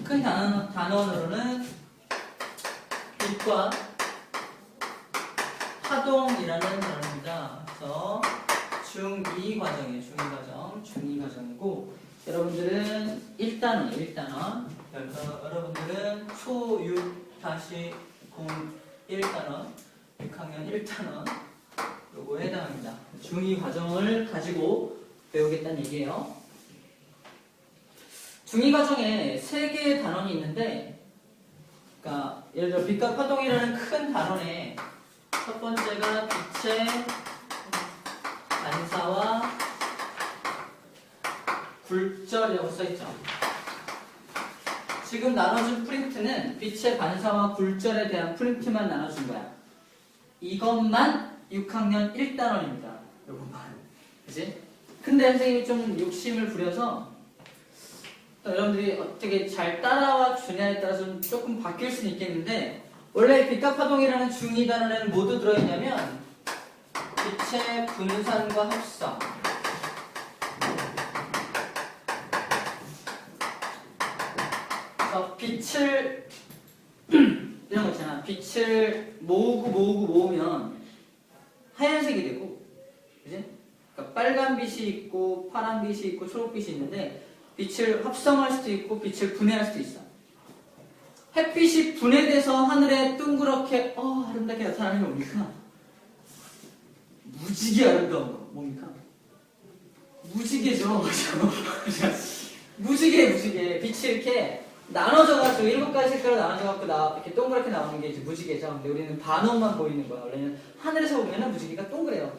큰 단원으로는 빛과 파동이라는 단어입니다. 그래서 중2 과정이에요. 중2 과정이고 여러분들은 1단원, 1단원. 여러분들은 초6-01단원, 6학년 1단원 요거에 해당합니다. 중2 과정을 가지고 배우겠다는 얘기예요. 중2 과정에 3개의 단원이 있는데, 그러니까 예를 들어 빛과 파동이라는 큰 단원에 첫 번째가 빛의 반사와 굴절이라고 써있죠. 지금 나눠준 프린트는 빛의 반사와 굴절에 대한 프린트만 나눠준 거야. 이것만 6학년 1단원입니다. 이것만. 그치? 근데 선생님이 좀 욕심을 부려서 여러분들이 어떻게 잘 따라와 주냐에 따라서 조금 바뀔 수는 있겠는데, 원래 빛과 파동이라는 중2 단원에는 뭐도 들어있냐면 빛의 분산과 합성, 빛을 이런 거 있잖아. 빛을 모으면 하얀색이 되고, 그지? 그러니까 빨간 빛이 있고 파란 빛이 있고 초록빛이 있는데 빛을 합성할 수도 있고 빛을 분해할 수도 있어. 햇빛이 분해돼서 하늘에 둥그렇게 아름답게 나타나는 게 뭡니까? 무지개 아름다운 거 뭡니까? 무지개죠. 무지개 빛이 이렇게 나눠져가지고 7가지 색깔로 나눠져갖고 이렇게 동그랗게 나오는 게 이제 무지개죠. 근데 우리는 반원만 보이는 거야. 원래는 하늘에서 보면은 무지개가 동그래요.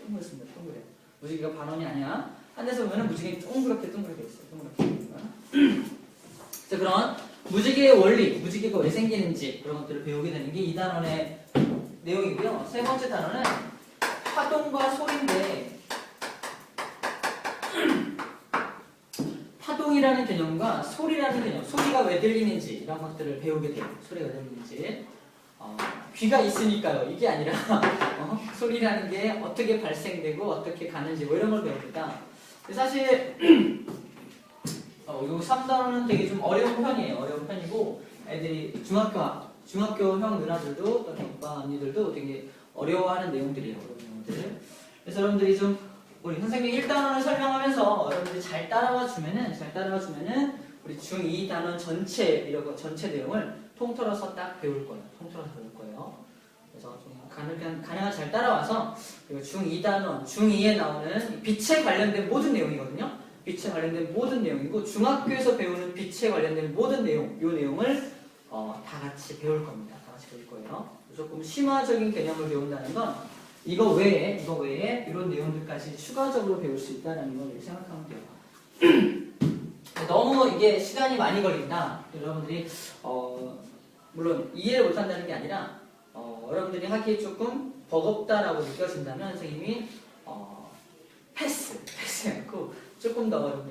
동그랗습니다. 동그래요. 무지개가 반원이 아니야. 하늘에서 보면은 무지개가 동그랗게 있어요. 동그랗게. 자, 그런 무지개의 원리, 무지개가 왜 생기는지 그런 것들을 배우게 되는 게 이 단원의 내용이고요. 세 번째 단원은 파동과 소리인데, 파동이라는 개념과 소리라는 개념, 소리가 왜 들리는지 이런 것들을 배우게 돼요. 소리가 왜 들리는지. 귀가 있으니까요. 이게 아니라 소리라는 게 어떻게 발생되고 어떻게 가는지 뭐 이런 걸 배웁니다. 사실 요 3단원은 되게 좀 어려운 편이에요. 어려운 편이고 애들이 중학교형 누나들도 또 오빠 언니들도 되게 어려워하는 내용들이에요. 어려운 내용들. 그래서 여러분들이 좀 우리 선생님이 1단원을 설명하면서 여러분들이 잘 따라와 주면은 우리 중2 단원 전체 내용을 통틀어서 딱 배울 거예요. 그래서 좀 가능한 잘 따라와서 그리고 중2 단원, 중2에 나오는 빛에 관련된 모든 내용이거든요. 빛에 관련된 모든 내용이고 중학교에서 배우는 빛에 관련된 모든 내용, 이 내용을 다 같이 배울 겁니다. 다 같이 배울 거예요. 조금 심화적인 개념을 배운다는 건 이거 외에 이런 내용들까지 추가적으로 배울 수 있다는 걸 생각하면 돼요. 너무 이게 시간이 많이 걸린다. 여러분들이 물론 이해를 못한다는 게 아니라 여러분들이 하기에 조금 버겁다라고 느껴진다면 선생님이 패스해놓고 조금 더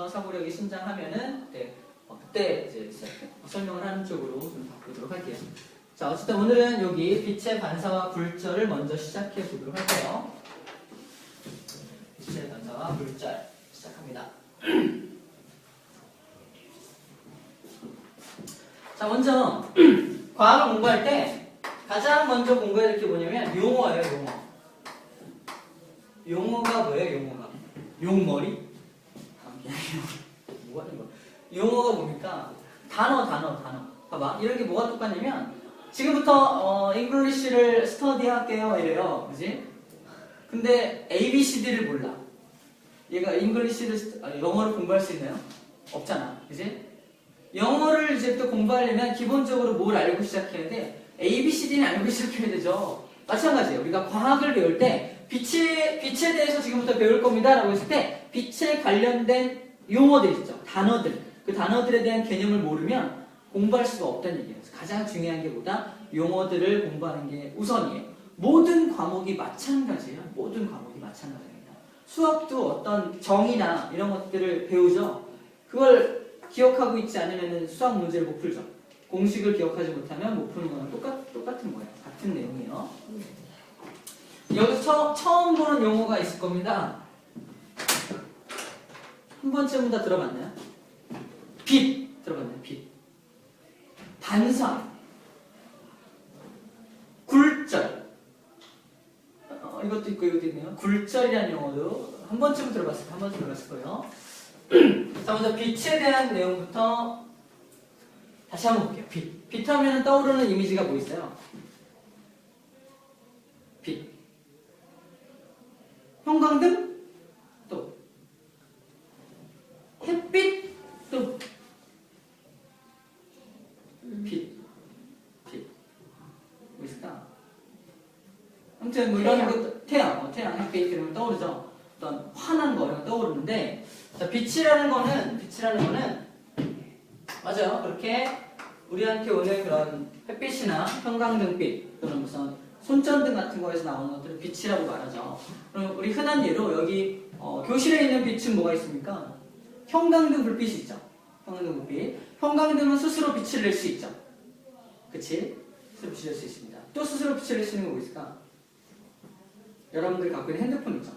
사고력이 신장하면은 그때 이제 설명을 하는 쪽으로 좀 바꾸도록 할게요. 자, 어쨌든 오늘은 여기 빛의 반사와 굴절을 먼저 시작해 보도록 할게요. 빛의 반사와 굴절 시작합니다. 자, 먼저 과학을 공부할 때 가장 먼저 공부해야 될 게 뭐냐면 용어예요. 용어가 뭐예요? 용머리? 뭐가 이거? 용어가 뭡니까? 단어. 봐봐. 이런 게 뭐가 똑같냐면 지금부터 잉글리시를 스터디 할게요 이래요. 그지? 근데 ABCD를 몰라. 얘가 영어를 공부할 수 있나요? 없잖아. 그지? 영어를 이제부터 공부하려면 기본적으로 뭘 알고 시작해야 돼? ABCD는 알고 시작해야 되죠. 마찬가지예요. 우리가 과학을 배울 때 빛에 대해서 지금부터 배울 겁니다 라고 했을 때 빛에 관련된 용어들 있죠. 단어들. 그 단어들에 대한 개념을 모르면 공부할 수가 없다는 얘기예요. 그래서 가장 중요한 게 뭐다? 용어들을 공부하는 게 우선이에요. 모든 과목이 마찬가지예요. 마찬가지입니다. 수학도 어떤 정의나 이런 것들을 배우죠. 그걸 기억하고 있지 않으면 수학 문제를 못 풀죠. 공식을 기억하지 못하면 못 푸는 거랑 똑같은 거예요. 같은 내용이에요. 여기서 처음 보는 용어가 있을 겁니다. 한 번쯤은 다 들어봤나요? 빛 들어봤나요? 빛. 반사, 굴절. 이것도 있고 이것도 있네요. 굴절이라는 용어도 한 번쯤 들어봤을 거예요. 자, 먼저 빛에 대한 내용부터 다시 한번 볼게요. 빛. 빛 하면 떠오르는 이미지가 뭐 있어요? 빛. 형광등? 또. 햇빛? 또. 빛. 뭐 있을까? 아무튼 뭐 이런 거, 태양, 햇빛 이런 거 떠오르죠. 어떤 환한 거 이런 거 떠오르는데, 자, 빛이라는 거는 맞아요. 그렇게 우리한테 오는 그런 햇빛이나 형광등빛 또는 무슨 손전등 같은 거에서 나오는 것들을 빛이라고 말하죠. 그럼 우리 흔한 예로 여기 교실에 있는 빛은 뭐가 있습니까? 형광등 불빛이 있죠. 형광등 불빛. 형광등은 스스로 빛을 낼 수 있죠. 그치? 스스로 빛을 낼 수 있습니다. 또 스스로 빛을 낼 수 있는 거 뭐 있을까? 여러분들 갖고 있는 핸드폰 있죠.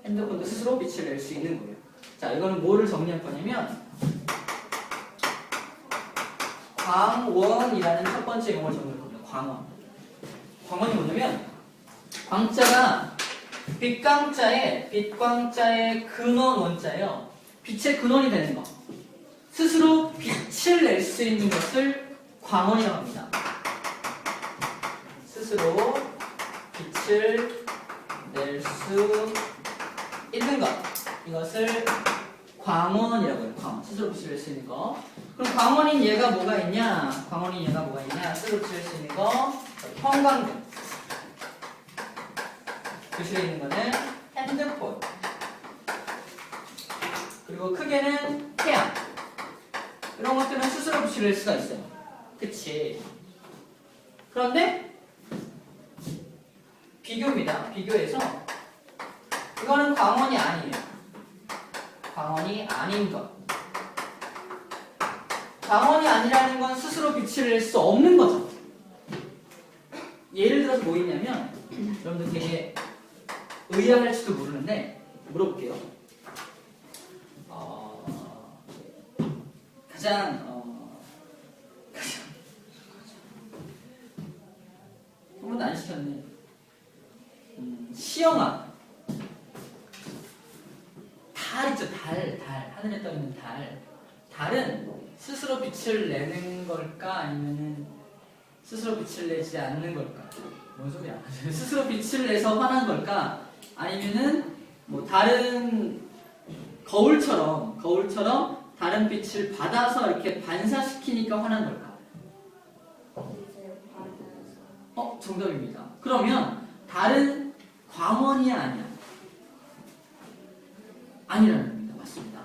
핸드폰도 스스로 빛을 낼 수 있는 거예요. 자, 이거는 뭐를 정리할 거냐면 광원이라는 첫 번째 용어를 정리할 겁니다. 광원. 광원이 뭐냐면 광자가 빛광자의 근원 원자예요. 빛의 근원이 되는 거. 스스로 빛을 낼 수 있는 것을 광원이라고 합니다. 스스로 빛을 낼 수 있는 것. 이것을 광원이라고 해요. 광원. 스스로 빛을 낼 수 있는 거. 그럼 광원인 얘가 뭐가 있냐? 스스로 빛을 낼 수 있는 거. 형광등. 교실에 있는 거는 핸드폰. 그리고 크게는 태양. 이런 것들은 스스로 빛을 낼 수가 있어요. 그치? 그런데 비교입니다. 비교해서 이거는 광원이 아니에요. 광원이 아닌 것. 광원이 아니라는 건 스스로 빛을 낼 수 없는 거죠. 예를 들어서 뭐 있냐면 여러분들 되게 의아할지도 모르는데 물어볼게요. 가장 한 번도 안 시켰네. 시영아. 달 있죠. 달. 하늘에 떠 있는 달. 달은 스스로 빛을 내는 걸까? 아니면은 스스로 빛을 내지 않는 걸까? 뭔 소리야? 스스로 빛을 내서 환한 걸까? 아니면은 뭐 다른 거울처럼 다른 빛을 받아서 이렇게 반사시키니까 환한 걸까? 정답입니다. 그러면 달은 광원이 아니야. 아니라는 겁니다. 맞습니다.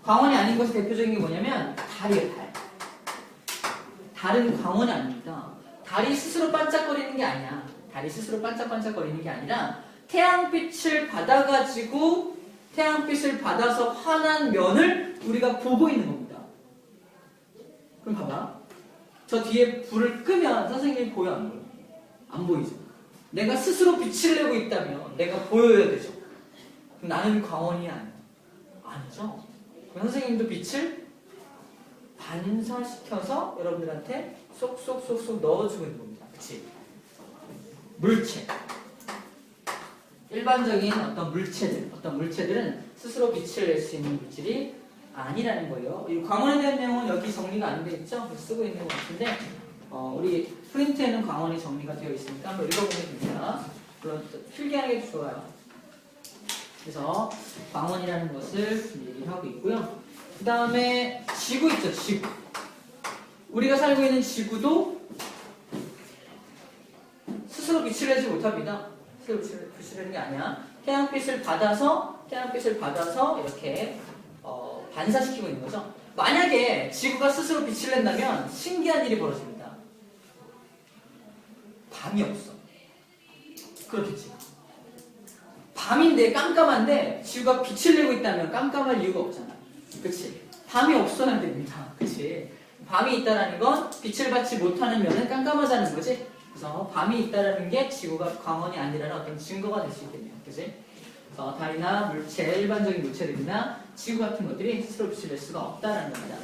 광원이 아닌 것이 대표적인 게 뭐냐면 달이에요. 달. 달은 광원이 아닙니다. 달이 스스로 반짝거리는 게 아니야. 달이 스스로 반짝반짝거리는 게 아니라 태양빛을 받아가지고 태양빛을 받아서 환한 면을 우리가 보고 있는 겁니다. 그럼 봐봐. 저 뒤에 불을 끄면 선생님이 보여 안 보여? 안 보이죠. 내가 스스로 빛을 내고 있다면 내가 보여야 되죠. 그럼 나는 광원이 아니죠. 그럼 선생님도 빛을 반사시켜서 여러분들한테 쏙쏙쏙쏙 넣어주고 있는 겁니다. 그치? 물체. 일반적인 어떤 물체들은 스스로 빛을 낼 수 있는 물질이 아니라는 거예요. 이 광원에 대한 내용은 여기 정리가 안 돼 있죠? 쓰고 있는 것 같은데 우리 프린트에는 광원이 정리가 되어 있으니까 한번 읽어보면 됩니다. 물론 필기하는 게 좋아요. 그래서 광원이라는 것을 얘기를 하고 있고요. 그 다음에 지구 있죠, 지구. 우리가 살고 있는 지구도 스스로 빛을 내지 못합니다. 스스로 빛을 내는 게 아니야. 태양빛을 받아서 이렇게 반사시키고 있는 거죠. 만약에 지구가 스스로 빛을 낸다면 신기한 일이 벌어집니다. 밤이 없어. 그렇겠지. 밤인데 깜깜한데 지구가 빛을 내고 있다면 깜깜할 이유가 없잖아. 그치? 밤이 없어야 됩니다. 그치? 밤이 있다라는 건 빛을 받지 못하는 면은 깜깜하다는 거지. 그래서 밤이 있다라는 게 지구가 광원이 아니라는 어떤 증거가 될 수 있겠네요. 그치? 그래서 달이나 물체, 일반적인 물체들이나 지구 같은 것들이 스스로 빛을 낼 수가 없다는 겁니다.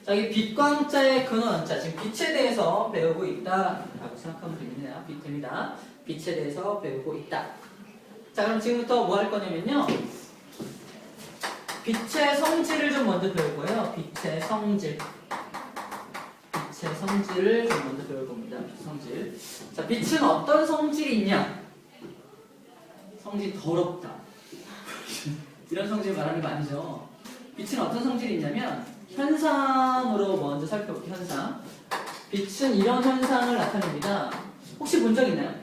자, 이 빛광자의 근원자, 지금 빛에 대해서 배우고 있다라고 생각하면 됩니다. 빛에 대해서 배우고 있다. 자, 그럼 지금부터 뭐 할 거냐면요. 빛의 성질을 좀 먼저 배울 거예요. 빛의 성질을 좀 먼저 배울 겁니다. 빛 성질. 자, 빛은 어떤 성질이 있냐? 성질 더럽다. 이런 성질 말하는 거 아니죠. 빛은 어떤 성질이 있냐면 현상으로 먼저 살펴볼게요. 현상. 빛은 이런 현상을 나타냅니다. 혹시 본 적 있나요?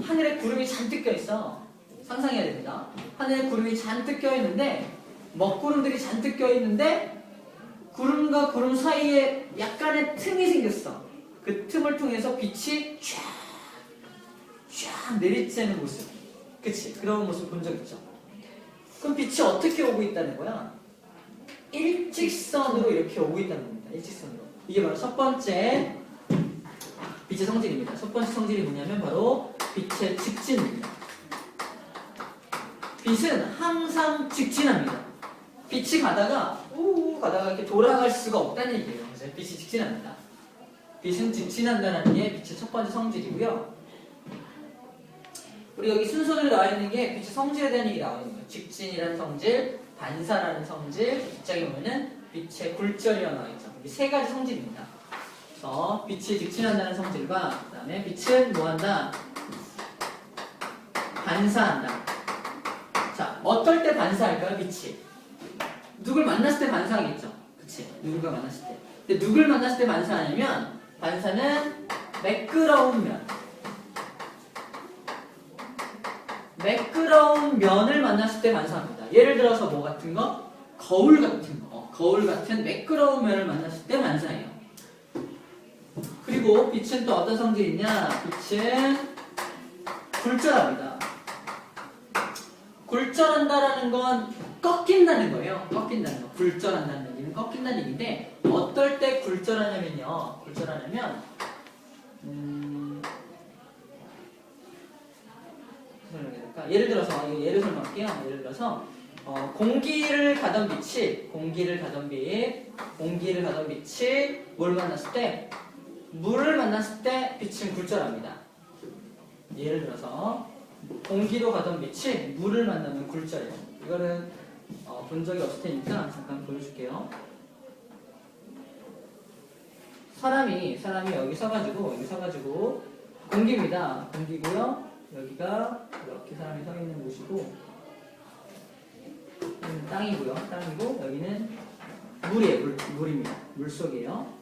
하늘에 구름이 잔뜩 껴있어. 상상해야 됩니다. 하늘에 구름이 잔뜩 껴있는데 먹구름들이 잔뜩 껴있는데 구름과 구름 사이에 약간의 틈이 생겼어. 그 틈을 통해서 빛이 쫙 내리쬐는 모습. 그치? 그런 모습 본 적 있죠? 그럼 빛이 어떻게 오고 있다는 거야? 일직선으로 이렇게 오고 있다는 겁니다. 일직선으로. 이게 바로 첫 번째 빛의 성질입니다. 첫 번째 성질이 뭐냐면 바로 빛의 직진입니다. 빛은 항상 직진합니다. 빛이 가다가 이렇게 돌아갈 수가 없다는 얘기예요. 그래서 빛이 직진합니다. 빛은 직진한다는 게 빛의 첫 번째 성질이고요. 우리 여기 순서대로 나와 있는 게 빛의 성질에 대한 얘기 나와 있는 거예요. 직진이라는 성질, 반사라는 성질, 입장에 보면은 빛의 굴절이라고 나와 있죠. 이 세 가지 성질입니다. 그래서 빛이 직진한다는 성질과 그다음에 빛은 뭐한다? 반사한다. 자, 어떨 때 반사할까요? 빛이 누굴 만났을 때 반사하겠죠. 그치? 누굴가 만났을 때. 근데 누굴 만났을 때 반사하냐면 반사는 매끄러운 면을 만났을 때 반사합니다. 예를 들어서 뭐 같은 거? 거울 같은 거. 거울 같은 매끄러운 면을 만났을 때 반사해요. 그리고 빛은 또 어떤 성질이 있냐? 빛은 굴절합니다. 굴절한다라는 건 꺾인다는 거예요. 꺾인다는 거. 굴절한다는 얘기는 꺾인다는 얘기인데 어떨 때 굴절하냐면요. 예를 들어서 예를 설명할게요. 예를 들어서 공기를 가던 빛이 뭘 만났을 때 물을 만났을 때 빛은 굴절합니다. 예를 들어서 공기로 가던 빛이 물을 만나면 굴절해요. 이거는 본 적이 없을 테니까 잠깐 보여줄게요. 사람이 여기 서가지고 공기입니다. 공기고요. 여기가 이렇게 사람이 서 있는 곳이고 여기는 땅이고 여기는 물이에요. 물입니다. 물속이에요.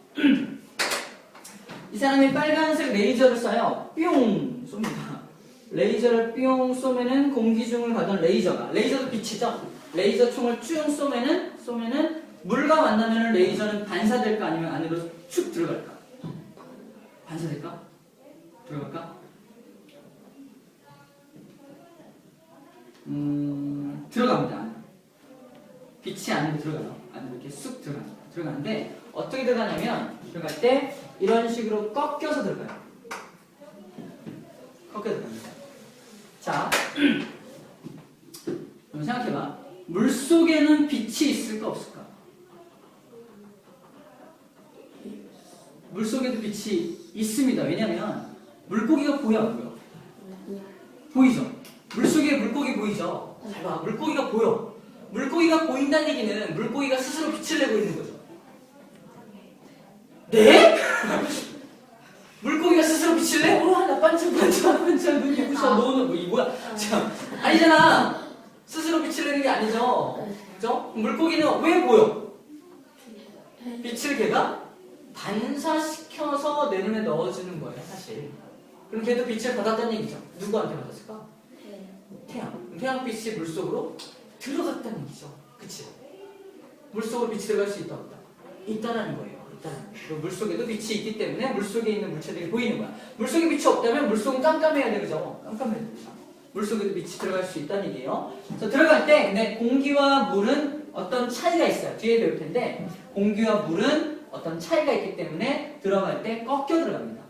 이 사람이 빨간색 레이저를 쏴요. 뿅 쏩니다. 레이저를 뿅 쏘면은 공기 중을 가던 레이저도 빛이죠. 레이저 총을 쭉 쏘면은 물과 만나면은 레이저는 반사될까 아니면 안으로 쭉 들어갈까? 반사될까? 들어갈까? 들어갑니다. 빛이 안으로 들어가요. 안으로 이렇게 쑥 들어가는데 어떻게 들어가냐면 들어갈 때 이런 식으로 꺾여서 들어가요. 꺾여서 들어갑니다. 자, 그럼 생각해봐. 물 속에는 빛이 있을까 없을까? 물 속에도 빛이 있습니다. 왜냐면 물고기가 보여 안 보여? 보이죠? 물 속에 물고기 보이죠? 잘 봐. 물고기가 보여. 물고기가 보인다는 얘기는 물고기가 스스로 빛을 내고 있는 거죠. 네? 물고기가 스스로 빛을 내? 나 반짝반짝 눈이 부셔. 너는 뭐 이거야? 참 아니잖아. 스스로 빛을 내는 게 아니죠. 그죠? 물고기는 왜 보여? 빛을 걔가 반사시켜서 내 눈에 넣어주는 거예요, 사실. 그럼 걔도 빛을 받았다는 얘기죠. 누구한테 받았을까? 태양. 태양빛이 물속으로 들어갔다는 얘기죠. 그치? 물속으로 빛이 들어갈 수 있다, 없다? 있다라는 거예요. 그리고 물속에도 빛이 있기 때문에 물속에 있는 물체들이 보이는 거야. 물속에 빛이 없다면 물속은 깜깜해야 되죠. 깜깜해야 됩니다. 물속에도 빛이 들어갈 수 있다는 얘기예요. 그래서 들어갈 때 근데 공기와 물은 어떤 차이가 있어요. 뒤에 배울 텐데 공기와 물은 어떤 차이가 있기 때문에 들어갈 때 꺾여 들어갑니다.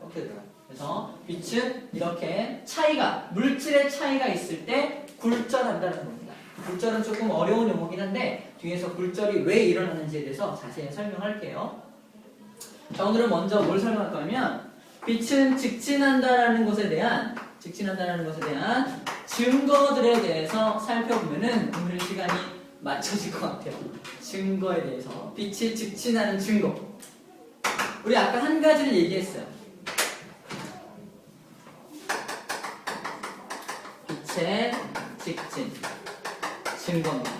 그래서 빛은 이렇게 물질의 차이가 있을 때 굴절한다는 겁니다. 굴절은 조금 어려운 용어긴 한데 뒤에서 굴절이 왜 일어나는지에 대해서 자세히 설명할게요. 자, 오늘은 먼저 뭘 설명할 거냐면 빛은 직진한다라는 것에 대한 증거들에 대해서 살펴보면은 오늘 시간이 맞춰질 것 같아요. 증거에 대해서 빛이 직진하는 증거. 우리 아까 한 가지를 얘기했어요. 빛의 직진 증거입니다.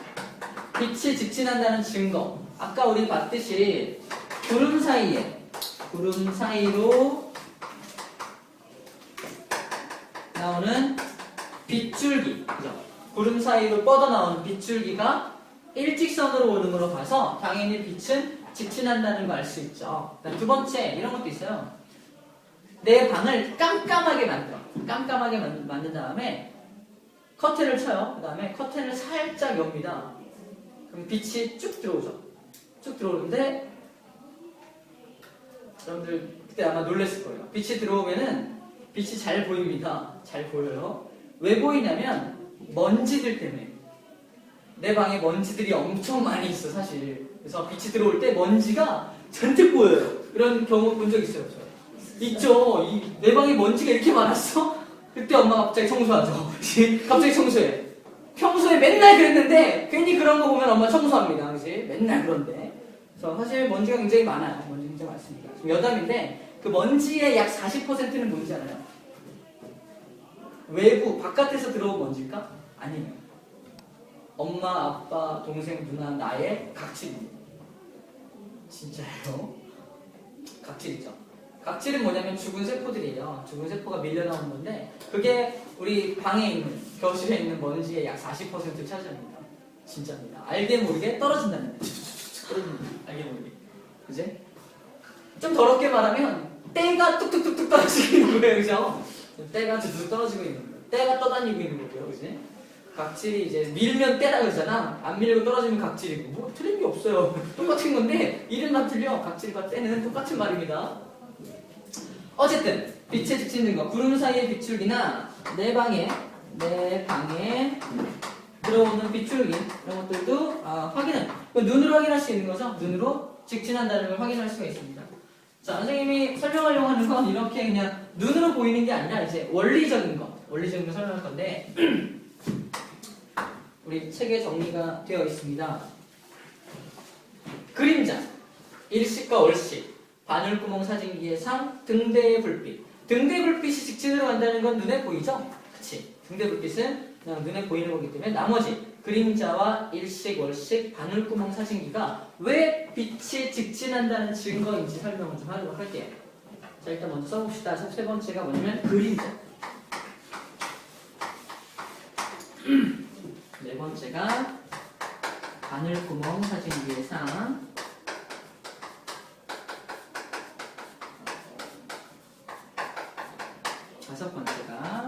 빛이 직진한다는 증거. 아까 우리 봤듯이 구름 사이로 나오는 빗줄기, 그죠? 구름 사이로 뻗어나오는 빗줄기가 일직선으로 오는 걸로 봐서 당연히 빛은 직진한다는 걸 알 수 있죠. 두 번째, 이런 것도 있어요. 내 방을 깜깜하게 만든 다음에 커튼을 쳐요. 그 다음에 커튼을 살짝 엽니다. 그럼 빛이 쭉 들어오죠. 쭉 들어오는데 여러분들 그때 아마 놀랐을 거예요. 빛이 들어오면은 빛이 잘 보입니다. 잘 보여요. 왜 보이냐면 먼지들 때문에. 내 방에 먼지들이 엄청 많이 있어 사실. 그래서 빛이 들어올 때 먼지가 잔뜩 보여요. 이런 경우 본 적 있어요? 있죠. 내 방에 먼지가 이렇게 많았어? 그때 엄마가 갑자기 청소하죠. 갑자기 청소해. 평소에 맨날 그랬는데 괜히 그런 거 보면 엄마 청소합니다. 그치? 맨날 그런데. 그래서 사실 먼지가 굉장히 많아요. 먼지 굉장히 많습니다. 지금 여담인데 그 먼지의 약 40%는 뭔지 알아요? 외부, 바깥에서 들어온 먼지일까? 아니에요. 엄마, 아빠, 동생, 누나, 나의 각질입니다. 진짜예요. 각질이죠. 각질은 뭐냐면 죽은 세포들이에요. 죽은 세포가 밀려나오는 건데 그게 우리 방에 있는, 교실에 있는 먼지의 약 40% 차지합니다. 진짜입니다. 알게 모르게 떨어진다는 거예요. 알게 모르게. 그지? 좀 더럽게 말하면 때가 뚝뚝뚝뚝 떨어지고 있는 거예요. 그죠? 때가 뚝뚝 떨어지고 있는 거예요. 때가 떠다니고 있는 거고요. 그지? 각질이 이제 밀면 때라 그러잖아. 안 밀고 떨어지면 각질이고 뭐 틀린 게 없어요. 똑같은 건데 이름만 틀려. 각질과 때는 똑같은 말입니다. 어쨌든 빛의 직진 증거, 구름 사이의 빗줄기나 내 방에 들어오는 빗줄기 이런 것들도 확인은 눈으로 확인할 수 있는 거죠. 눈으로 직진한다는 걸 확인할 수가 있습니다. 자, 선생님이 설명하려고 하는 건 이렇게 그냥 눈으로 보이는 게 아니라 이제 원리적인 거 설명할 건데 우리 책에 정리가 되어 있습니다. 그림자, 일식과 월식, 바늘구멍 사진기의 상, 등대의 불빛. 등대 불빛이 직진으로 간다는 건 눈에 보이죠? 그치? 등대 불빛은 그냥 눈에 보이는 거기 때문에 나머지 그림자와 일식, 월식, 바늘구멍 사진기가 왜 빛이 직진한다는 증거인지 설명을 좀 하도록 할게요. 자, 일단 먼저 써봅시다. 세 번째가 뭐냐면 그림자. 네 번째가 바늘구멍 사진기의 상. 다섯 번째가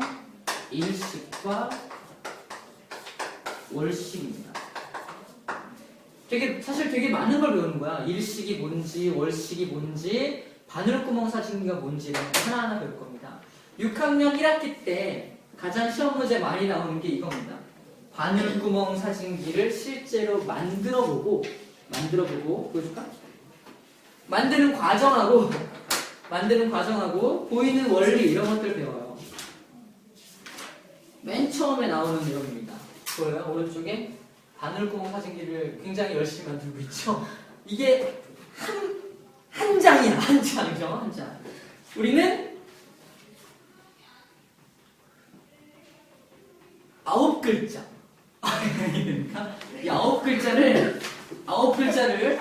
일식과 월식입니다. 사실 되게 많은 걸 배우는 거야. 일식이 뭔지, 월식이 뭔지, 바늘구멍 사진기가 뭔지 이런 거 하나하나 배울 겁니다. 6학년 1학기 때 가장 시험 문제 많이 나오는 게 이겁니다. 바늘구멍 사진기를 실제로 만들어보고 보여줄까? 만드는 과정하고 보이는 원리 이런 것들 배워요. 맨 처음에 나오는 내용입니다. 보여요? 오른쪽에 바늘구멍 사진기를 굉장히 열심히 만들고 있죠. 이게 한 장이야. 한 장. 우리는 9글자. 이 9글자를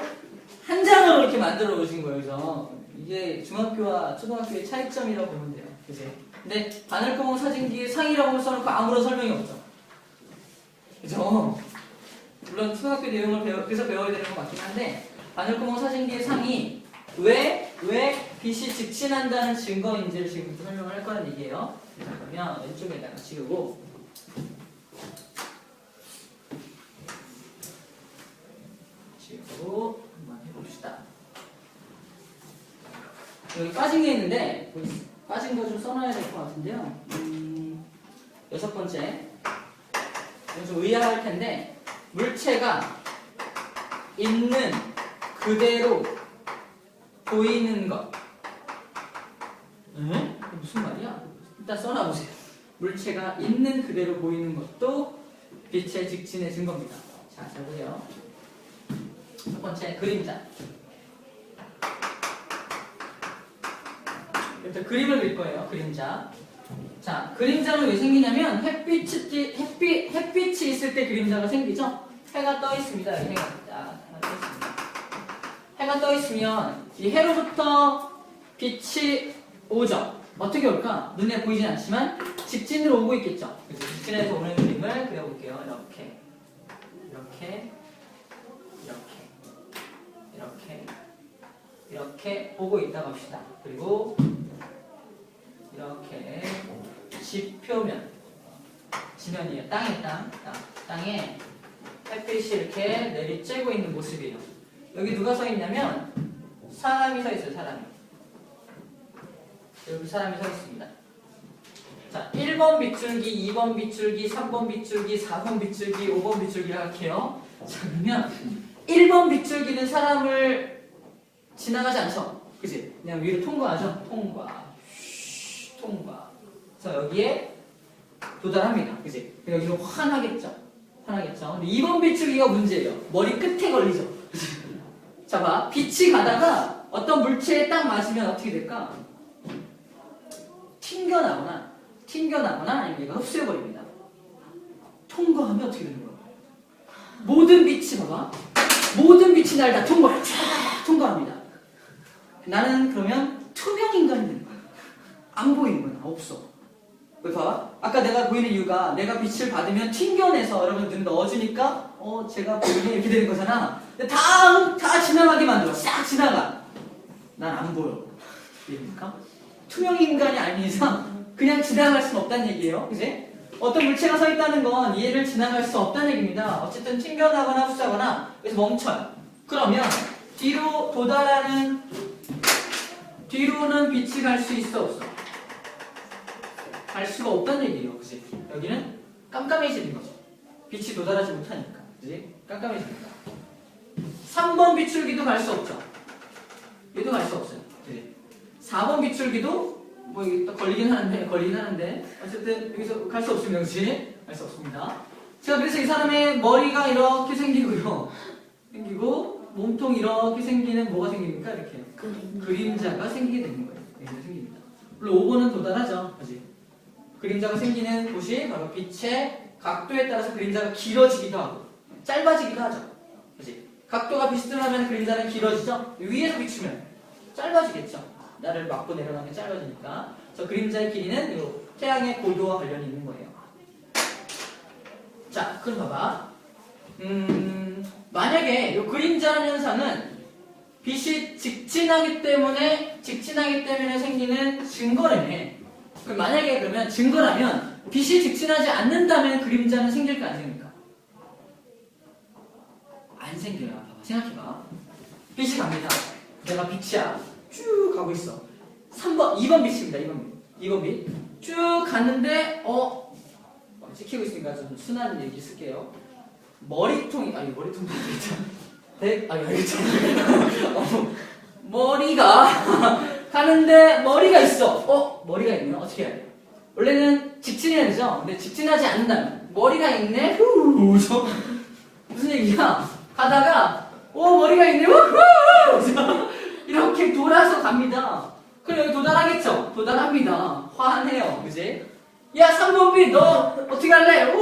한 장으로 이렇게 만들어 보신 거예요. 그래서 이게 중학교와 초등학교의 차이점이라고 보면 돼요. 그치? 근데 바늘구멍 사진기의 상이라고 써놓고 아무런 설명이 없죠. 그죠? 물론 초등학교 내용을 그래서 배워야 되는 건 맞긴 한데 바늘구멍 사진기의 상이 왜 빛이 직진한다는 증거인지를 지금부터 설명을 할 거라는 얘기예요. 그러면 왼쪽에다가 지우고 한번 해봅시다. 여기 빠진 게 있는데 빠진 거 좀 써놔야 될 것 같은데요. 여섯 번째, 이건 좀 의아할 텐데 물체가 있는 그대로 보이는 것. 에? 무슨 말이야? 일단 써놔보세요. 물체가 있는 그대로 보이는 것도 빛의 직진의 증거입니다. 자, 잘 보세요. 첫 번째, 그림자. 일단 그림을 그릴 거예요. 그림자. 자, 그림자는 왜 생기냐면 햇빛이 있을 때 그림자가 생기죠. 해가 떠 있습니다. 여기 해가 떠 있습니다. 해가 떠 있으면 이 해로부터 빛이 오죠. 어떻게 올까? 눈에 보이진 않지만 직진으로 오고 있겠죠. 그래서 직진에서 오는 그림을 그려볼게요. 이렇게, 이렇게, 이렇게, 이렇게, 이렇게 보고 있다고 합시다. 그리고 이렇게 지표면, 지면이에요. 땅에 햇빛이 이렇게 내리쬐고 있는 모습이에요. 여기 누가 서 있냐면 사람이 서 있어요. 사람이. 여기 사람이 서 있습니다. 자, 1번 빗줄기, 2번 빗줄기, 3번 빗줄기, 4번 빗줄기, 5번 빗줄기를 할게요. 자, 그러면 1번 빗줄기는 사람을 지나가지 않죠? 그치? 그냥 위로 통과하죠? 통과. 그래서 여기에 도달합니다. 그치? 여기는 환하겠죠? 환하겠죠? 근데 2번 빗줄기가 문제예요. 머리 끝에 걸리죠? 자, 봐. 빛이 가다가 어떤 물체에 딱 맞으면 어떻게 될까? 튕겨나거나 아니면 얘가 흡수해버립니다. 통과하면 어떻게 되는 거야? 모든 빛이 봐봐. 모든 빛이 날 다 통과합니다. 나는 그러면 투명 인간이 되는 거야. 안 보이는 거야. 없어. 왜 봐봐? 아까 내가 보이는 이유가 내가 빛을 받으면 튕겨내서 여러분 눈 넣어주니까 제가 보이네 이렇게 되는 거잖아. 근데 다 지나가게 만들어. 싹 지나가. 난 안 보여. 이해됩니까? 투명 인간이 아닌 이상 그냥 지나갈 수는 없다는 얘기예요. 그지? 어떤 물체가 서 있다는 건 얘를 지나갈 수 없다는 얘기입니다. 어쨌든 튕겨나거나 흡수하거나 그래서 멈춰요. 그러면 뒤로는 빛이 갈 수 있어 없어? 갈 수가 없다는 얘기예요. 그지? 여기는 깜깜해지는 거죠. 빛이 도달하지 못하니까. 그지? 깜깜해지니까. 3번 빗줄기도 갈 수 없죠. 얘도 갈 수 없어요. 그지? 4번 빗줄기도 뭐 이게 또 걸리긴 하는데 어쨌든 여기서 갈 수 없습니다. 그지? 갈 수 없습니다. 자, 그래서 이 사람의 머리가 이렇게 생기고 몸통 이렇게 생기는 뭐가 생깁니까? 이렇게 그림자가 생기게 되는 거예요. 그림자 생깁니다. 물론 5번은 도달하죠. 그지? 그림자가 생기는 곳이 바로 빛의 각도에 따라서 그림자가 길어지기도 하고 짧아지기도 하죠. 그지? 각도가 비스듬하면 그림자는 길어지죠. 위에서 비추면 짧아지겠죠. 나를 맞고 내려가면 짧아지니까. 그래서 그림자의 길이는 이 태양의 고도와 관련이 있는 거예요. 자, 그럼 봐봐. 만약에 이 그림자라는 현상은 빛이 직진하기 때문에 생기는 증거라며. 그럼 만약에 그러면 증거라면 빛이 직진하지 않는다면 그림자는 생길까 안 생길까? 안 생겨요. 봐봐. 생각해봐. 빛이 갑니다. 내가 빛이야. 쭉 가고 있어. 2번 빛입니다. 2번 빛. 쭉 갔는데 찍히고 있으니까 좀 순한 얘기 쓸게요. 머리통도 되겠죠. 여기 있죠. 머리가 가는데 머리가 있어. 머리가 있네요. 어떻게 해야 돼? 원래는 직진해야 되죠. 근데 직진하지 않는다면 머리가 있네. 무슨 얘기야? 가다가 머리가 있네. 이렇게 돌아서 갑니다. 그럼 여기 도달하겠죠? 도달합니다. 화내요. 그지? 야, 3번 빛, 너 어떻게 할래?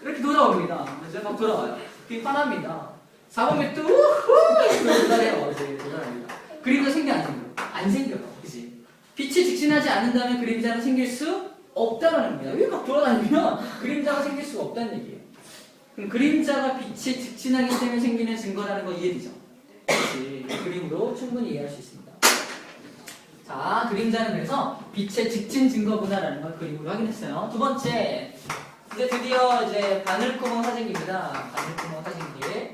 이렇게 돌아옵니다. 그죠? 막 돌아와요. 빛 화납니다. 4번 빛도 도달해요. 이제 도달합니다. 그림자 생겨 안 생겨? 안 생겨요. 그지? 빛이 직진하지 않는다면 그림자는 생길 수 없다는 겁니다. 왜 막 돌아다니면 그림자가 생길 수가 없다는 얘기예요. 그럼 그림자가 빛이 직진하기 때문에 생기는 증거라는 거 이해되죠? 그치? 그림으로 충분히 이해할 수 있습니다. 자, 그림자는 그래서 빛의 직진 증거구나라는 걸 그림으로 확인했어요. 두 번째, 이제 드디어 바늘구멍 사진기입니다. 바늘구멍 사진기.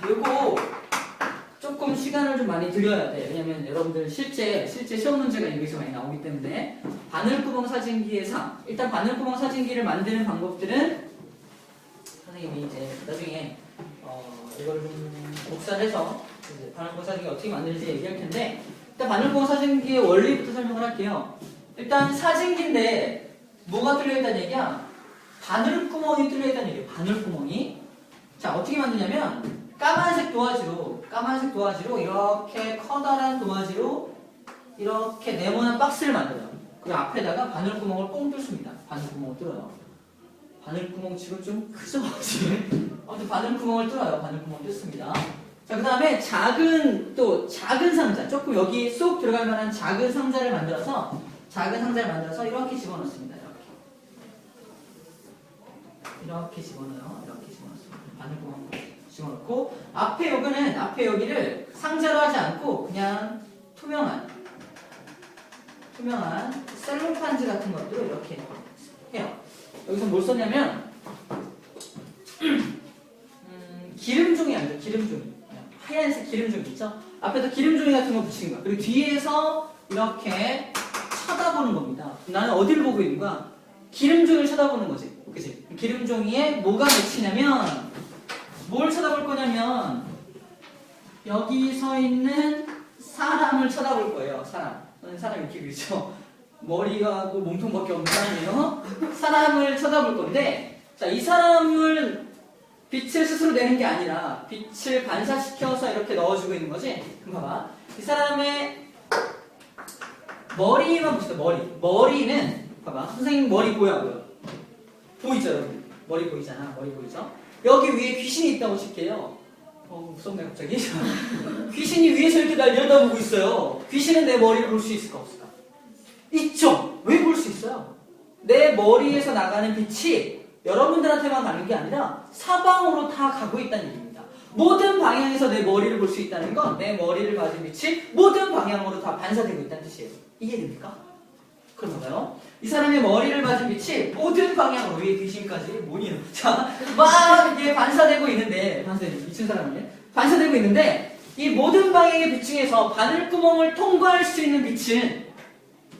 요거 조금 시간을 좀 많이 들여야 돼. 왜냐면 여러분들 실제 시험 문제가 여기서 많이 나오기 때문에 바늘구멍 사진기의 일단 바늘구멍 사진기를 만드는 방법들은 선생님이 이제 나중에 이걸 좀 복사해서 이제 바늘구멍 사진기 어떻게 만드는지 얘기할 텐데 일단 바늘구멍 사진기의 원리부터 설명을 할게요. 일단 사진기인데 뭐가 뚫려있다는 얘기야? 바늘구멍이 뚫려있다는 얘기예요. 바늘구멍이. 자, 어떻게 만드냐면 까만색 도화지로 이렇게 커다란 도화지로 이렇게 네모난 박스를 만들어요. 그 앞에다가 바늘구멍을 뽕 뚫습니다. 바늘구멍을 뚫어요. 바늘구멍 치고 좀 크죠? 아무튼 바늘구멍을 뚫어요. 바늘구멍 뚫습니다. 자, 그 다음에 작은 상자, 조금 여기 쏙 들어갈 만한 작은 상자를 만들어서 이렇게 집어넣습니다. 이렇게 집어넣어요. 이렇게 집어넣습니다. 바늘구멍 집어넣고 앞에 여기를 상자로 하지 않고 그냥 투명한 셀로판지 같은 것들로 이렇게 해요. 여기서 뭘 썼냐면 기름종이 아니죠. 기름종이. 하얀색 기름종이 있죠. 앞에다 기름종이 같은 거 붙이는 거야. 그리고 뒤에서 이렇게 쳐다보는 겁니다. 나는 어디를 보고 있는 거야? 기름종이를 쳐다보는 거지. 그치? 기름종이에 뭐가 맺히냐면 뭘 쳐다볼 거냐면 여기 서 있는 사람을 쳐다볼 거예요. 사람 이렇게 그리죠. 머리가 뭐 몸통밖에 없는 사람이에요. 사람을 쳐다볼 건데, 자, 이 사람을 빛을 스스로 내는 게 아니라 빛을 반사시켜서 이렇게 넣어주고 있는 거지. 그럼 봐봐. 이 사람의 머리만 보시죠. 머리는 봐봐. 선생님 머리 보여? 보이죠, 여러분? 머리 보이잖아. 머리 보이죠? 여기 위에 귀신이 있다고 칠게요. 무섭네 갑자기. 귀신이 위에서 이렇게 날 내려다보고 있어요. 귀신은 내 머리를 볼 수 있을까 없을까? 있죠. 왜 볼 수 있어요? 내 머리에서 나가는 빛이 여러분들한테만 가는 게 아니라 사방으로 다 가고 있다는 얘기입니다. 모든 방향에서 내 머리를 볼 수 있다는 건 내 머리를 맞은 빛이 모든 방향으로 다 반사되고 있다는 뜻이에요. 이해됩니까? 그럼 봐봐요. 이 사람의 머리를 맞은 빛이 모든 방향으로 위에 귀신까지 뭐니? 자, 막 이게 반사되고 있는데, 미친 사람이네. 반사되고 있는데 이 모든 방향의 빛 중에서 바늘구멍을 통과할 수 있는 빛은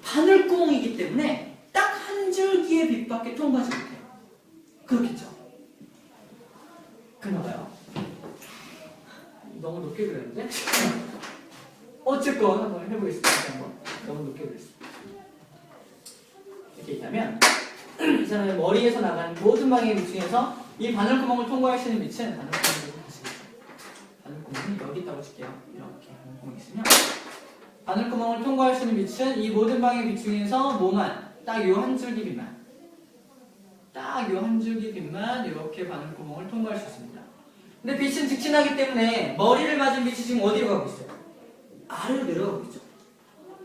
바늘구멍이기 때문에 딱 한 줄기의 빛밖에 통과하지 못해요. 그렇겠죠? 그런가 봐요. 너무 높게 그렸는데? 어쨌건 한번 해보겠습니다. 너무 높게 그렸어요. 이렇게 얘기하면 이 사람의 머리에서 나가는 모든 방향의 빛 중에서 이 바늘구멍을 통과할 수 있는 빛은 바늘구멍이 여기 있다고 칠게요. 이렇게 바늘구멍이 있으면 바늘구멍을 통과할 수 있는 빛은 이 모든 방향의 빛 중에서 뭐만? 딱 요 한 줄기 빛만. 딱 요 한 줄기 빛만 이렇게 바늘구멍을 통과할 수 있습니다. 근데 빛은 직진하기 때문에 머리를 맞은 빛이 지금 어디로 가고 있어요? 아래로 내려가고 있죠.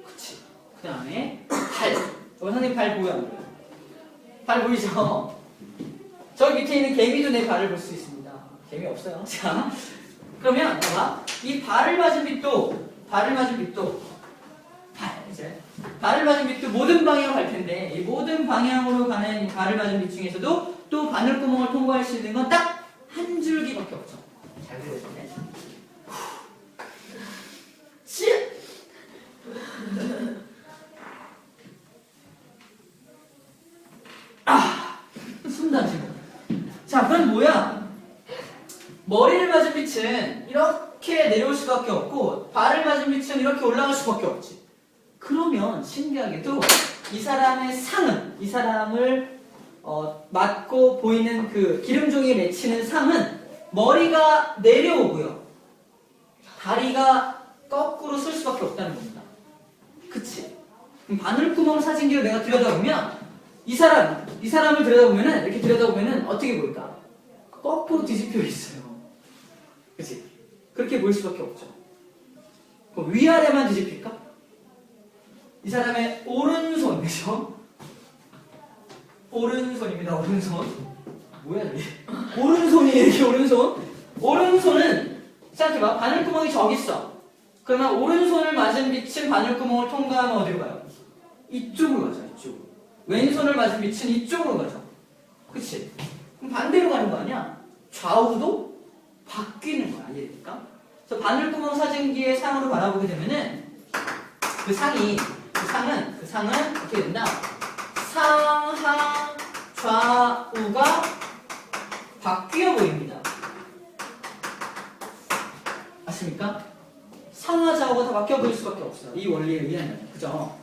그치? 그 다음에 발. 선생님 발 보여요? 발 보이죠? 저 밑에 있는 개미도 내 발을 볼 수 있습니다. 개미 없어요. 자, 그러면 봐봐. 이 발을 맞은 빛도 발을 맞은 빛도 모든 방향으로 갈 텐데 이 모든 방향으로 가는 발을 맞은 빛 중에서도 또 바늘구멍을 통과할 수 있는 건 딱 한 줄기밖에 없죠. 잘 그려졌네. 숨 다시고. 자, 그럼 뭐야? 머리를 맞은 빛은 이렇게 내려올 수밖에 없고 발을 맞은 빛은 이렇게 올라갈 수밖에 없지. 그러면 신기하게도 이 사람의 상은, 이 사람을 맞고 보이는 그 기름종이에 맺히는 상은 머리가 내려오고요. 다리가 거꾸로 쓸 수밖에 없다는 겁니다. 그치? 그럼 바늘구멍 사진기를 내가 들여다보면 이 사람을 들여다보면은 이렇게 들여다보면은 어떻게 보일까? 거꾸로 뒤집혀 있어요. 그치? 그렇게 보일 수밖에 없죠. 그럼 위아래만 뒤집힐까? 이 사람의 오른손, 그죠? 오른손입니다. 오른손. 뭐야 저게? 오른손이 이렇게 오른손은 생각해봐. 바늘구멍이 저기 있어. 그러면 오른손을 맞은 빛은 바늘구멍을 통과하면 어디로 가요? 이쪽으로 가죠. 이쪽으로. 왼손을 맞은 빛은 이쪽으로 가죠. 그치? 그럼 반대로 가는 거 아니야? 좌우도 바뀌는 거야. 이해됩니까? 그래서 바늘구멍 사진기의 상으로 바라보게 되면은 그 상은 어떻게 된다? 상하 좌우가 바뀌어 보입니다. 않습니까? 상하 좌우가 다 바뀌어 보일 수밖에 없어요. 이 원리에 의하면. 그죠?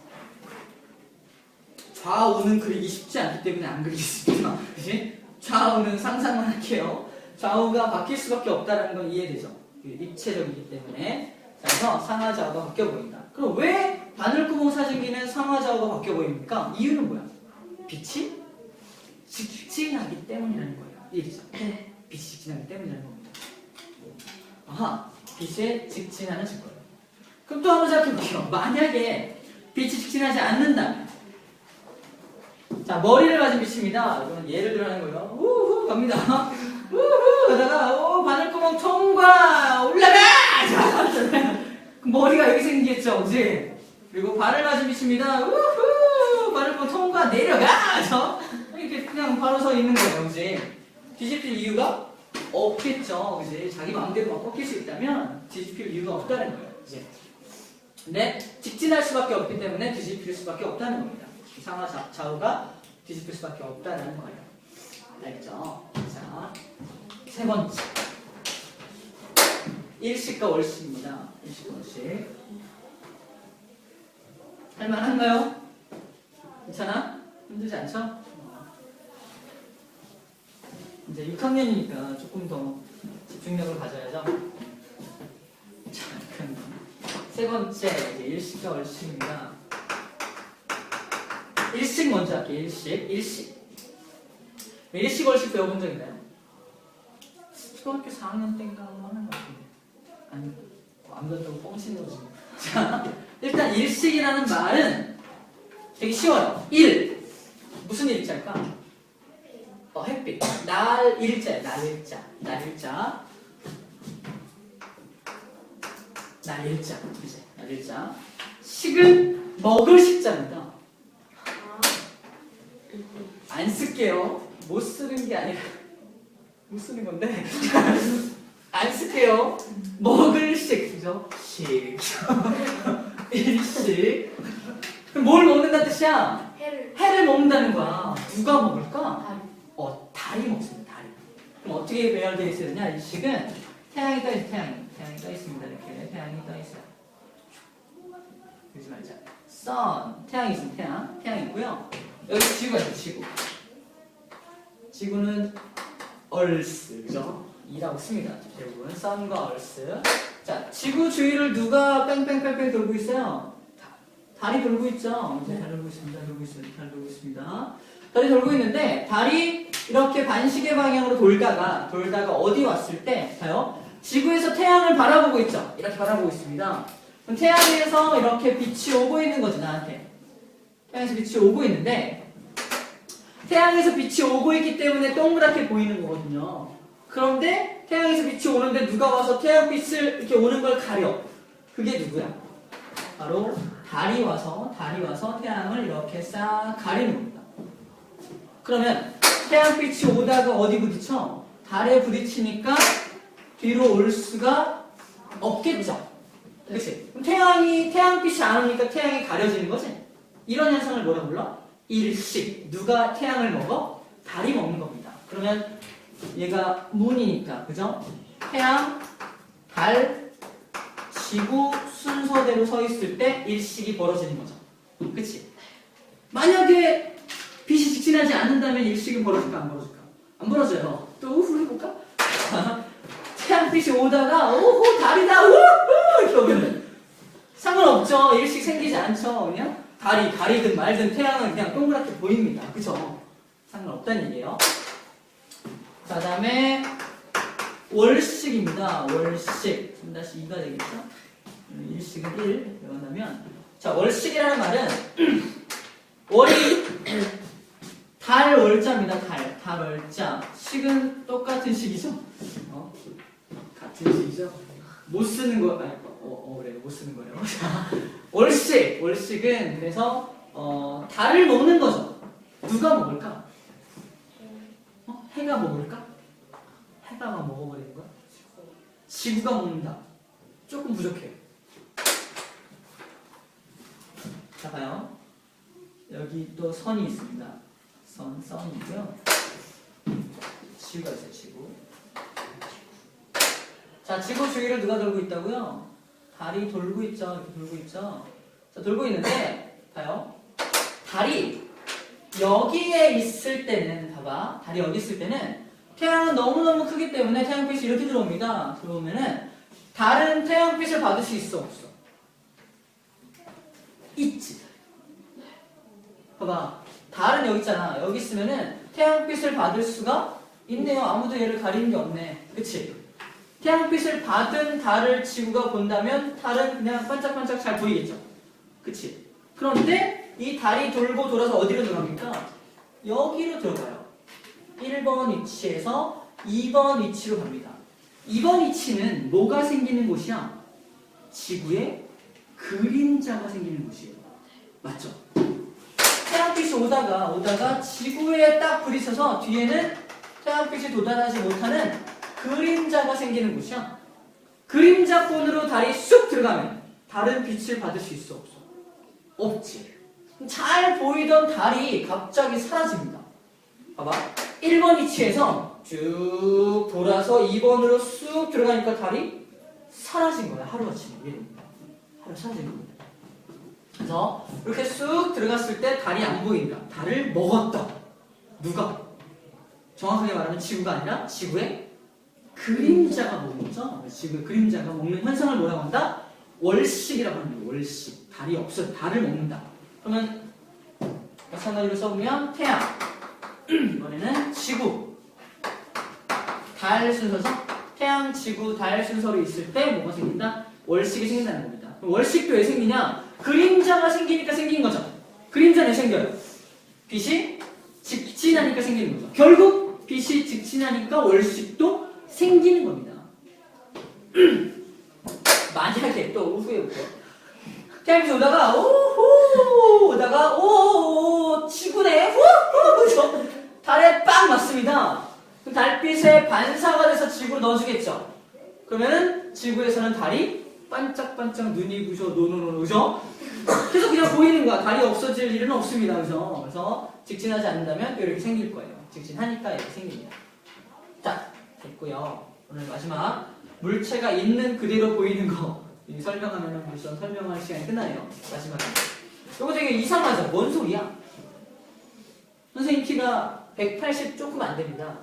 좌우는 그리기 쉽지 않기 때문에 안 그리겠습니다. 그치? 좌우는 상상만 할게요. 좌우가 바뀔 수밖에 없다는 건 이해되죠? 입체적이기 때문에. 자, 그래서 상하 좌우가 바뀌어 보인다. 그럼 왜 바늘구멍 사진기는 상하 좌우가 바뀌어 보입니까? 이유는 뭐야? 빛이 직진하기 때문이라는 거예요. 이해되죠? 빛이 직진하기 때문이라는 겁니다. 아하, 빛에 직진하는 증거. 그럼 또 한번 생각해볼게요. 만약에 빛이 직진하지 않는다면, 자, 머리를 맞은 빛입니다. 이건 예를 들어 하는 거예요. 우후 갑니다. 우후 가다가 바늘구멍 통과 올라가. 자, 머리가 여기 생기겠죠, 그지? 그리고 발을 맞은 빛입니다. 우후 바늘구멍 통과 내려가. 자, 이렇게 그냥 바로 서 있는 거예요, 그지? 뒤집힐 이유가 없겠죠, 그지? 자기 마음대로 막 꺾일 수 있다면 뒤집힐 이유가 없다는 거예요, 그지? 근데 직진할 수밖에 없기 때문에 뒤집힐 수밖에 없다는 겁니다. 상하 좌우가 뒤집힐 수밖에 없다는 거예요. 알겠죠? 자, 세 번째. 일식과 월식입니다. 일식, 월식. 할만한가요? 괜찮아? 힘들지 않죠? 이제 6학년이니까 조금 더 집중력을 가져야죠. 자, 그럼 세 번째, 이제 일식과 월식입니다. 일식 먼저 할게요. 일식, 월식 배워본 적 있나요? 초등학교 4학년 때인가 하는 것 같은데. 아니, 안 배웠다고 뻥치는 거지. 자, 일단 일식이라는 말은 되게 쉬워요. 무슨 일자일까? 햇빛. 날일자예요. 날일자. 그치? 날일자. 식은 먹을 식자입니다. 안 쓸게요. 못 쓰는 게 아니라 못 쓰는 건데 안 쓸게요. 먹을 식, 그죠? 식. 일식. 뭘 먹는다는 뜻이야? 해를 먹는다는 거야. 누가 먹을까? 달이 먹습니다. 달이. 그럼 어떻게 배열되어 있어야 되냐? 일식은 태양이 떠 있어요. 태양이 떠 있습니다. 이렇게 태양이 떠 있어요. 그러지 말자. sun, 태양이 있으면 태양 있고요. 여기 지구가 있어요. 지구는 earth, 그죠? 이라고 씁니다. 대부분 sun과 earth. 자, 지구 주위를 누가 뺑뺑뺑뺑 돌고 있어요? 달이 돌고 있죠. 네, 달 돌고 있습니다. 달 돌고 있습니다. 달이 돌고 있는데 달이 이렇게 반시계 방향으로 돌다가 어디 왔을 때 봐요. 지구에서 태양을 바라보고 있죠. 이렇게 바라보고 있습니다. 그럼 태양에서 이렇게 빛이 오고 있는 거죠, 나한테. 태양에서 빛이 오고 있는데 태양에서 빛이 오고 있기 때문에 동그랗게 보이는 거거든요. 그런데 태양에서 빛이 오는데 누가 와서 태양빛을 이렇게 오는 걸 가려. 그게 누구야? 바로 달이 와서 태양을 이렇게 싹 가리는 겁니다. 그러면 태양빛이 오다가 어디 부딪혀? 달에 부딪히니까 뒤로 올 수가 없겠죠. 그치? 그럼 태양빛이 안 오니까 태양이 가려지는 거지? 이런 현상을 뭐라 불러? 일식. 누가 태양을 먹어? 달이 먹는 겁니다. 그러면 얘가 문이니까, 그죠? 태양, 달, 지구 순서대로 서 있을 때 일식이 벌어지는 거죠. 그치? 만약에 빛이 직진하지 않는다면 일식이 벌어질까, 안 벌어질까? 안 벌어져요. 또 해볼까? 태양빛이 오다가 오호 달이다 우후 이렇게 오면 상관없죠. 일식 생기지 않죠. 그냥 달이든 말든 태양은 그냥 동그랗게 보입니다. 그쵸? 상관없다는 얘기예요. 자, 다음에 월식입니다. 월식 3-2가 되겠죠? 일식은 1 외워놓으면, 자, 월식이라는 말은 월이 달 월자입니다. 달 월자. 식은 똑같은 식이죠. 같은 식이죠. 못 쓰는 거, 그래, 못 쓰는 거예요. 월식은 그래서 달을 먹는 거죠. 누가 먹을까? 해가 먹을까? 해가 막 먹어버리는 거야? 지구가 먹는다. 조금 부족해요. 자, 봐요. 여기 또 선이 있습니다. 선이고요. 지구가 있어요, 지구. 자, 지구 주위를 누가 돌고 있다고요? 달이 돌고 있죠. 이렇게 돌고 있죠. 자, 돌고 있는데 봐요. 달이 여기에 있을 때는 봐봐. 달이 여기 있을 때는 태양은 너무너무 크기 때문에 태양빛이 이렇게 들어옵니다. 들어오면은 달은 태양빛을 받을 수 있어 없어? 있지. 봐봐. 달은 여기 있잖아. 여기 있으면은 태양빛을 받을 수가 있네요. 아무도 얘를 가리는 게 없네. 그치? 태양빛을 받은 달을 지구가 본다면 달은 그냥 반짝반짝 잘 보이겠죠? 그치? 그런데 이 달이 돌고 돌아서 어디로 들어갑니까? 여기로 들어가요. 1번 위치에서 2번 위치로 갑니다. 2번 위치는 뭐가 생기는 곳이야? 지구에 그림자가 생기는 곳이에요. 맞죠? 태양빛이 오다가 지구에 딱 부딪혀서 뒤에는 태양빛이 도달하지 못하는 그림자가 생기는 곳이야. 그림자권으로 달이 쑥 들어가면 다른 빛을 받을 수 있어 없어? 없지. 잘 보이던 달이 갑자기 사라집니다. 봐봐. 1번 위치에서 쭉 돌아서 2번으로 쑥 들어가니까 달이 사라진 거야. 하루아침에. 하루 사라진 겁니다. 그래서 이렇게 쑥 들어갔을 때 달이 안 보인다. 달을 먹었다. 누가? 정확하게 말하면 지구가 아니라 지구의 그림자가 먹는 거죠. 지구의 그림자가 먹는 현상을 뭐라고 한다? 월식이라고 하는 거예요. 월식. 달이 없어. 달을 먹는다. 그러면 마찬가지로 써보면 태양, 이번에는 지구, 달 순서죠. 태양, 지구, 달 순서로 있을 때 뭐가 생긴다? 월식이 생긴다는 겁니다. 그럼 월식도 왜 생기냐? 그림자가 생기니까 생긴 거죠. 그림자는 왜 생겨요? 빛이 직진하니까 생기는 거죠. 결국 빛이 직진하니까 월식도 생기는 겁니다. 만약에 또 후에 볼게요. 태양빛이 오다가 오호 오다가 오오 지구네 후후 달에 빵 맞습니다. 그럼 달빛에 반사가 돼서 지구로 넣어주겠죠. 그러면은 지구에서는 달이 반짝반짝 눈이 부셔 노노노 그죠? 계속 그냥 보이는 거야. 달이 없어질 일은 없습니다. 그래서 직진하지 않는다면 이렇게 생길 거예요. 직진하니까 이렇게 생깁니다. 자, 됐고요. 오늘 마지막 물체가 있는 그대로 보이는 거 설명하면 벌써 설명할 시간이 끝나네요. 마지막에 이거 되게 이상하죠? 뭔 소리야? 선생님 키가 180 조금 안 됩니다.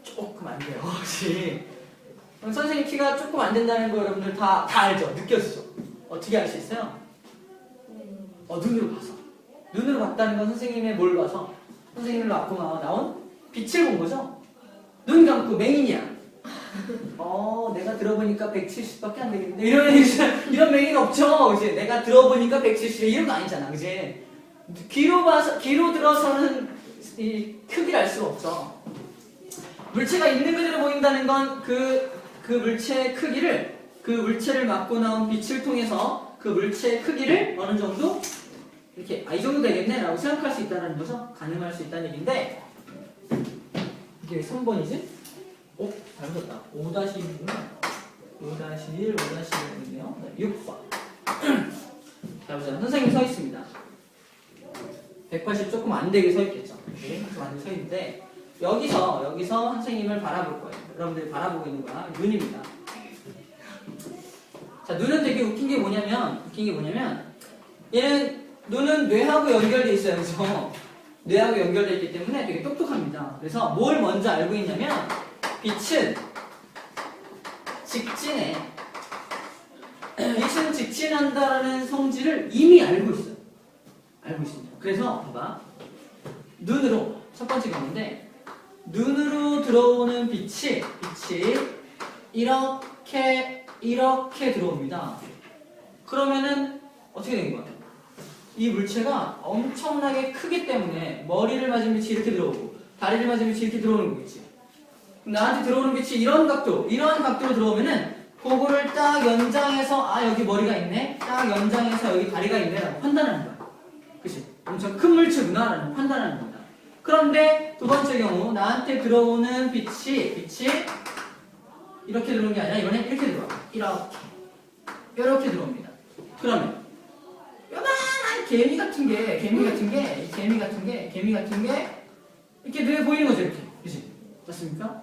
조금 안 돼요. 혹시 선생님 키가 조금 안 된다는 거 여러분들 다 알죠? 느껴지죠? 어떻게 알 수 있어요? 눈으로 봐서. 눈으로 봤다는 건 선생님의 뭘 봐서? 선생님을 맞고 나온 빛을 본 거죠? 눈 감고 맹인이야. 내가 들어보니까 170밖에 안 되겠는데. 이런 맹인 없죠? 이제 내가 들어보니까 170 이런 거 아니잖아. 그지? 귀로 들어서는 이 크기를 알 수가 없어. 물체가 있는 그대로 보인다는 건 그 물체의 크기를, 그 물체를 맞고 나온 빛을 통해서 그 물체의 크기를 어느 정도 이렇게 이 정도 되겠네 라고 생각할 수 있다는 거죠. 가늠할 수 있다는 얘기인데 이게 3번이지? 잘못했다. 5-1이구나. 5-1, 5-1이네요. 6번. 자, 보자. 선생님 서 있습니다. 180 조금 안 되게 서 있겠죠. 조금 안 되게 서 있는데 여기서 선생님을 바라볼 거예요. 여러분들이 바라보고 있는 거야. 눈입니다. 자, 눈은 되게 웃긴 게 뭐냐면 얘는 눈은 뇌하고 연결돼 있어요. 그래서 뇌하고 연결돼 있기 때문에 되게 똑똑합니다. 그래서 뭘 먼저 알고 있냐면 빛은 직진해. 빛은 직진한다라는 성질을 이미 알고 있어요. 알고 있습니다. 그래서 봐봐. 눈으로 첫 번째 경우인데 눈으로 들어오는 빛이 이렇게 들어옵니다. 그러면은 어떻게 된 거야? 이 물체가 엄청나게 크기 때문에 머리를 맞은 빛이 이렇게 들어오고 다리를 맞은 빛이 이렇게 들어오는 거겠지. 나한테 들어오는 빛이 이러한 각도로 들어오면은 그거를 딱 연장해서 여기 머리가 있네, 딱 연장해서 여기 다리가 있네라고 판단하는 거야. 그치? 엄청 큰 물체구나라는 판단하는 겁니다. 그런데 두 번째 경우 나한테 들어오는 빛이 이렇게 들어오는 게 아니라 이번엔 이렇게 들어와. 이렇게 들어옵니다. 그러면 요만한 개미 같은 게 이렇게 눈에 보이는 거죠. 이렇게. 그치? 맞습니까?